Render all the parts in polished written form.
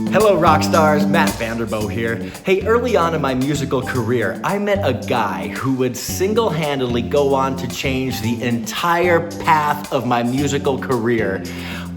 Hello rock stars, Matt Vanderbo here. Hey, early on in my musical career, I met a guy who would single-handedly go on to change the entire path of my musical career,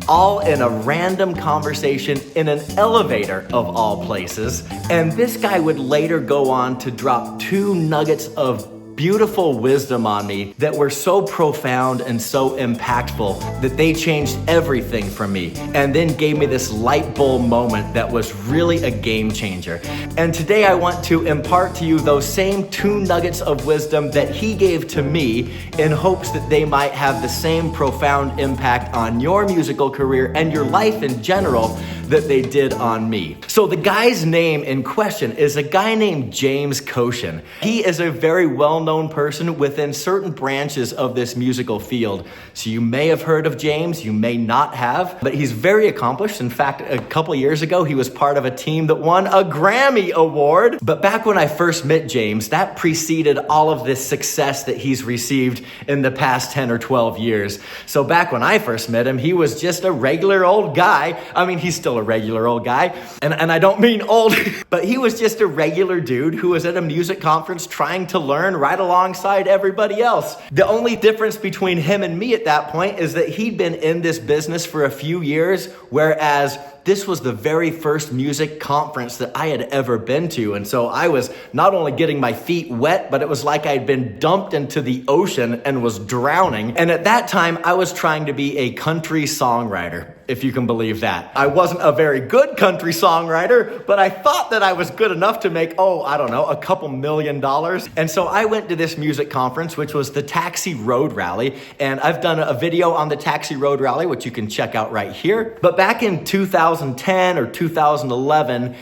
all in a random conversation in an elevator of all places. And this guy would later go on to drop 2 nuggets of beautiful wisdom on me that were so profound and so impactful that they changed everything for me, and then gave me this light bulb moment that was really a game changer. And today I want to impart to you those same 2 nuggets of wisdom that he gave to me, in hopes that they might have the same profound impact on your musical career and your life in general that they did on me. So the guy's name in question is a guy named James Koshin. He is a very well-known person within certain branches of this musical field. So you may have heard of James, you may not have, but he's very accomplished. In fact, a couple years ago, he was part of a team that won a Grammy Award. But back when I first met James, that preceded all of this success that he's received in the past 10 or 12 years. So back when I first met him, he was just a regular old guy. I mean, he's still a regular old guy, and I don't mean old, but he was just a regular dude who was at a music conference trying to learn right alongside everybody else. The only difference between him and me at that point is that he'd been in this business for a few years, whereas this was the very first music conference that I had ever been to. And so I was not only getting my feet wet, but it was like I'd been dumped into the ocean and was drowning. And at that time, I was trying to be a country songwriter, if you can believe that. I wasn't a very good country songwriter, but I thought that I was good enough to make, a couple $1 million. And so I went to this music conference, which was the Taxi Road Rally. And I've done a video on the Taxi Road Rally, which you can check out right here. But back in 2010 or 2011,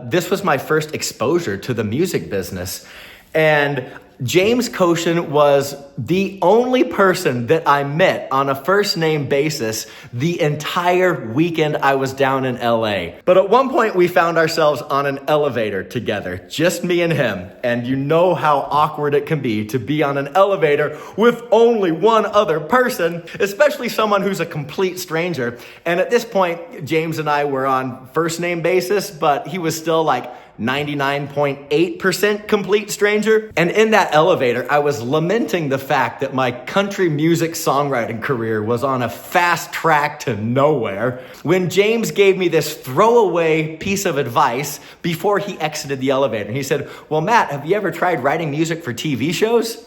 this was my first exposure to the music business. And James Koshin was the only person that I met on a first name basis the entire weekend I was down in LA. But at one point we found ourselves on an elevator together, just me and him. And you know how awkward it can be to be on an elevator with only one other person, especially someone who's a complete stranger. And at this point, James and I were on first name basis, but he was still like 99.8% complete stranger. And in that elevator, I was lamenting the fact that my country music songwriting career was on a fast track to nowhere, when James gave me this throwaway piece of advice before he exited the elevator. He said, "Well, Matt, have you ever tried writing music for TV shows?"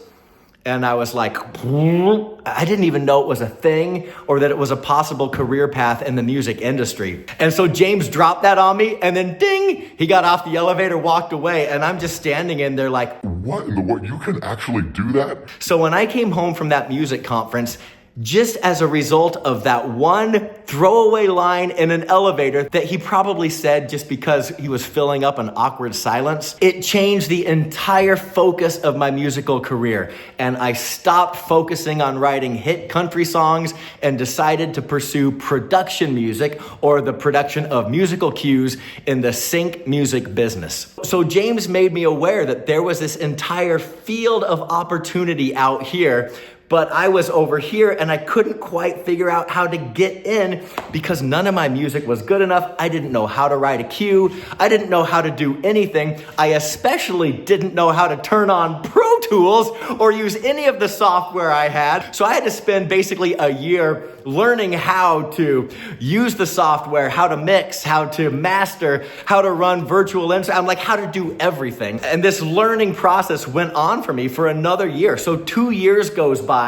And I was like, I didn't even know it was a thing or that it was a possible career path in the music industry. And so James dropped that on me, and then ding, he got off the elevator, walked away, and I'm just standing in there like, what in the world? You can actually do that? So when I came home from that music conference, just as a result of that one throwaway line in an elevator that he probably said just because he was filling up an awkward silence, it changed the entire focus of my musical career. And I stopped focusing on writing hit country songs and decided to pursue production music, or the production of musical cues, in the sync music business. So James made me aware that there was this entire field of opportunity out here, but I was over here and I couldn't quite figure out how to get in because none of my music was good enough. I didn't know how to write a cue. I didn't know how to do anything. I especially didn't know how to turn on Pro Tools or use any of the software I had. So I had to spend basically a year learning how to use the software, how to mix, how to master, how to run virtual I'm like, how to do everything. And this learning process went on for me for another year. So 2 years goes by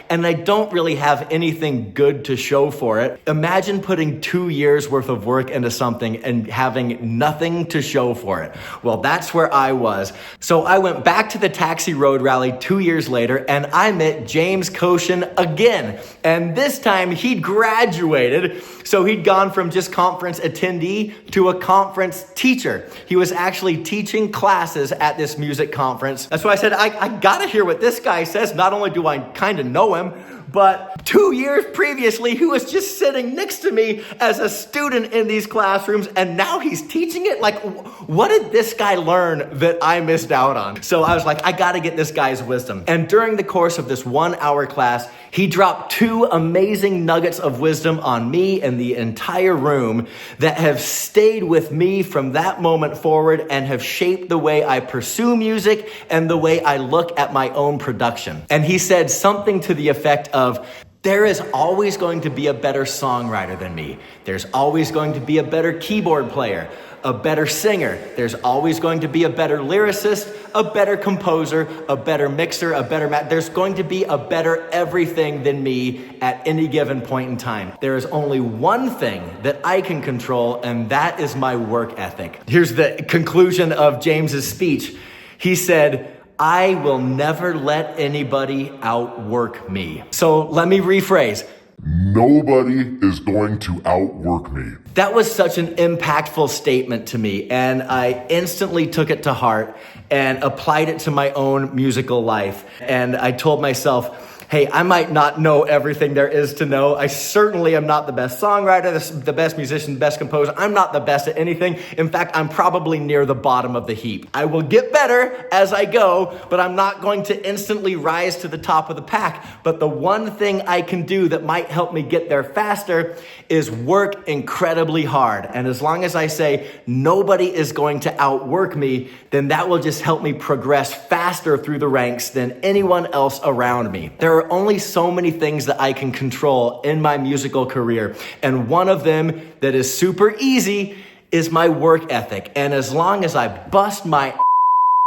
and I don't really have anything good to show for it. Imagine putting 2 years worth of work into something and having nothing to show for it. Well, that's where I was. So I went back to the Taxi Road Rally 2 years later and I met James Koshin again. And this time he'd graduated. So he'd gone from just conference attendee to a conference teacher. He was actually teaching classes at this music conference. That's why I said, I gotta hear what this guy says. Not only do I kind of know him, but 2 years previously, he was just sitting next to me as a student in these classrooms, and now he's teaching it? Like, what did this guy learn that I missed out on? So I was like, I gotta get this guy's wisdom. And during the course of this 1 hour class, He dropped 2 amazing nuggets of wisdom on me and the entire room that have stayed with me from that moment forward and have shaped the way I pursue music and the way I look at my own production. And he said something to the effect of, there is always going to be a better songwriter than me. There's always going to be a better keyboard player, a better singer. There's always going to be a better lyricist, a better composer, a better mixer, a better there's going to be a better everything than me at any given point in time. There is only one thing that I can control, and that is my work ethic. Here's the conclusion of James's speech. He said, I will never let anybody outwork me. So let me rephrase. Nobody is going to outwork me. That was such an impactful statement to me, and I instantly took it to heart and applied it to my own musical life. And I told myself, hey, I might not know everything there is to know. I certainly am not the best songwriter, the best musician, the best composer. I'm not the best at anything. In fact, I'm probably near the bottom of the heap. I will get better as I go, but I'm not going to instantly rise to the top of the pack. But the one thing I can do that might help me get there faster is work incredibly hard. And as long as I say nobody is going to outwork me, then that will just help me progress faster through the ranks than anyone else around me. There are only so many things that I can control in my musical career. And one of them that is super easy is my work ethic. And as long as I bust my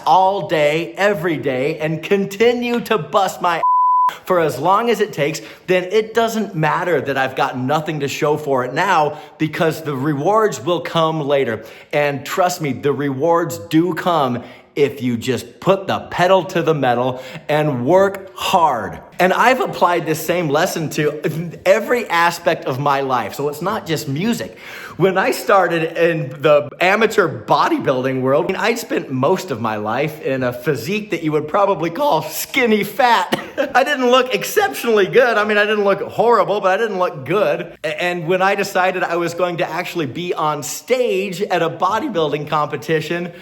all day, every day, and continue to bust my for as long as it takes, then it doesn't matter that I've got nothing to show for it now, because the rewards will come later. And trust me, the rewards do come if you just put the pedal to the metal and work hard. And I've applied this same lesson to every aspect of my life. So it's not just music. When I started in the amateur bodybuilding world, I spent most of my life in a physique that you would probably call skinny fat. I didn't look exceptionally good. I didn't look horrible, but I didn't look good. And when I decided I was going to actually be on stage at a bodybuilding competition,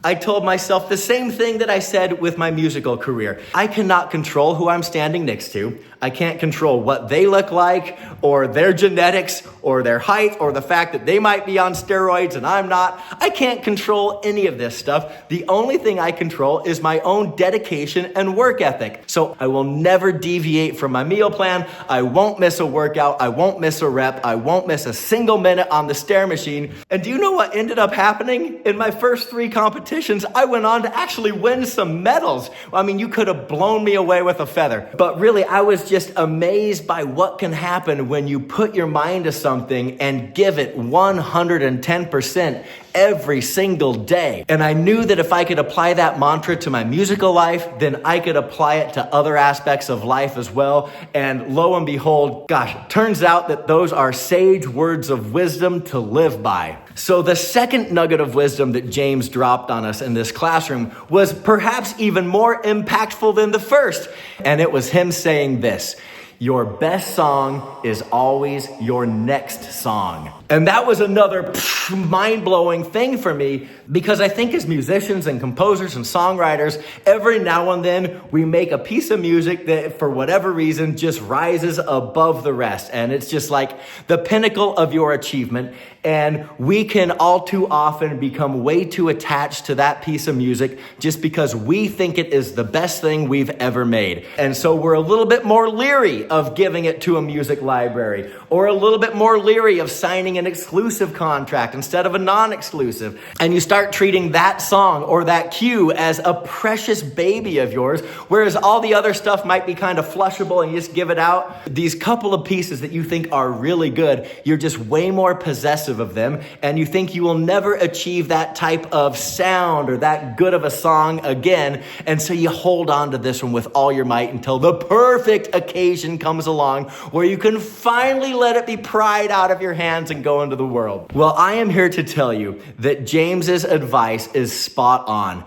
I told myself the same thing that I said with my musical career. I cannot control who I'm standing next to. I can't control what they look like, or their genetics, or their height, or the fact that they might be on steroids and I'm not. I can't control any of this stuff. The only thing I control is my own dedication and work ethic. So I will never deviate from my meal plan. I won't miss a workout. I won't miss a rep. I won't miss a single minute on the stair machine. And do you know what ended up happening? In my first 3 competitions, I went on to actually win some medals. You could have blown me away with a feather. But really, I was just amazed by what can happen when you put your mind to something and give it 110% every single day. And I knew that if I could apply that mantra to my musical life, then I could apply it to other aspects of life as well. And lo and behold, turns out that those are sage words of wisdom to live by. So the second nugget of wisdom that James dropped on us in this classroom was perhaps even more impactful than the first. And it was him saying this: your best song is always your next song. And that was another mind-blowing thing for me, because I think as musicians and composers and songwriters, every now and then we make a piece of music that for whatever reason just rises above the rest. And it's just like the pinnacle of your achievement. And we can all too often become way too attached to that piece of music just because we think it is the best thing we've ever made. And so we're a little bit more leery of giving it to a music library, or a little bit more leery of signing an exclusive contract instead of a non-exclusive. And you start treating that song or that cue as a precious baby of yours, whereas all the other stuff might be kind of flushable and you just give it out. These couple of pieces that you think are really good, you're just way more possessive of them, and you think you will never achieve that type of sound or that good of a song again, and so you hold on to this one with all your might until the perfect occasion comes along where you can finally let it be pried out of your hands and go into the world. Well, I am here to tell you that James's advice is spot on.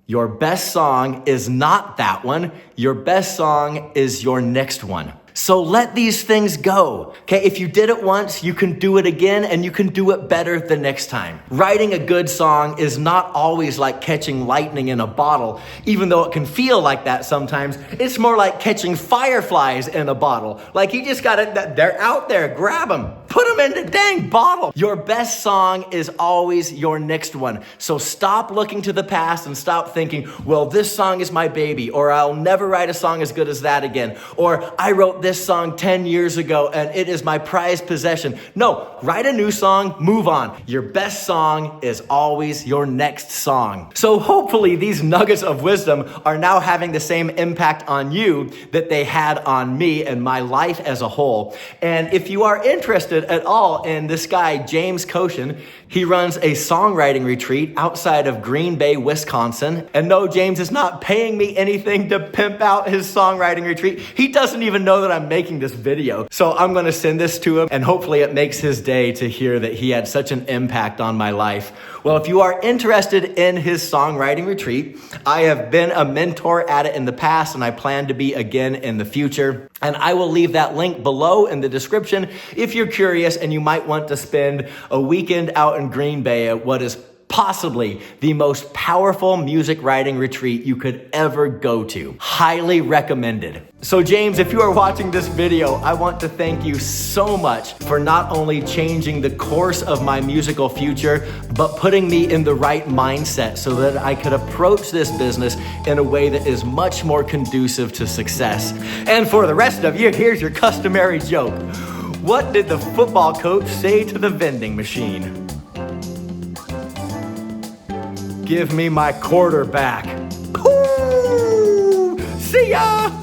Your best song is not that one. Your best song is your next one. So let these things go. Okay, if you did it once, you can do it again, and you can do it better the next time. Writing a good song is not always like catching lightning in a bottle, even though it can feel like that sometimes. It's more like catching fireflies in a bottle. Like you just gotta, they're out there, grab them, put them in the dang bottle. Your best song is always your next one. So stop looking to the past and stop thinking, well, this song is my baby, or I'll never write a song as good as that again, or I wrote this song 10 years ago and it is my prized possession. No, write a new song, move on. Your best song is always your next song. So hopefully these nuggets of wisdom are now having the same impact on you that they had on me and my life as a whole. And if you are interested at all in this guy, James Koshin, he runs a songwriting retreat outside of Green Bay, Wisconsin. And no, James is not paying me anything to pimp out his songwriting retreat. He doesn't even know that I'm making this video. So I'm going to send this to him, and hopefully it makes his day to hear that he had such an impact on my life. Well, if you are interested in his songwriting retreat, I have been a mentor at it in the past, and I plan to be again in the future. And I will leave that link below in the description if you're curious and you might want to spend a weekend out in Green Bay at what is possibly the most powerful music writing retreat you could ever go to. Highly recommended. So James, if you are watching this video, I want to thank you so much for not only changing the course of my musical future, but putting me in the right mindset so that I could approach this business in a way that is much more conducive to success. And for the rest of you, here's your customary joke. What did the football coach say to the vending machine? Give me my quarterback. See ya!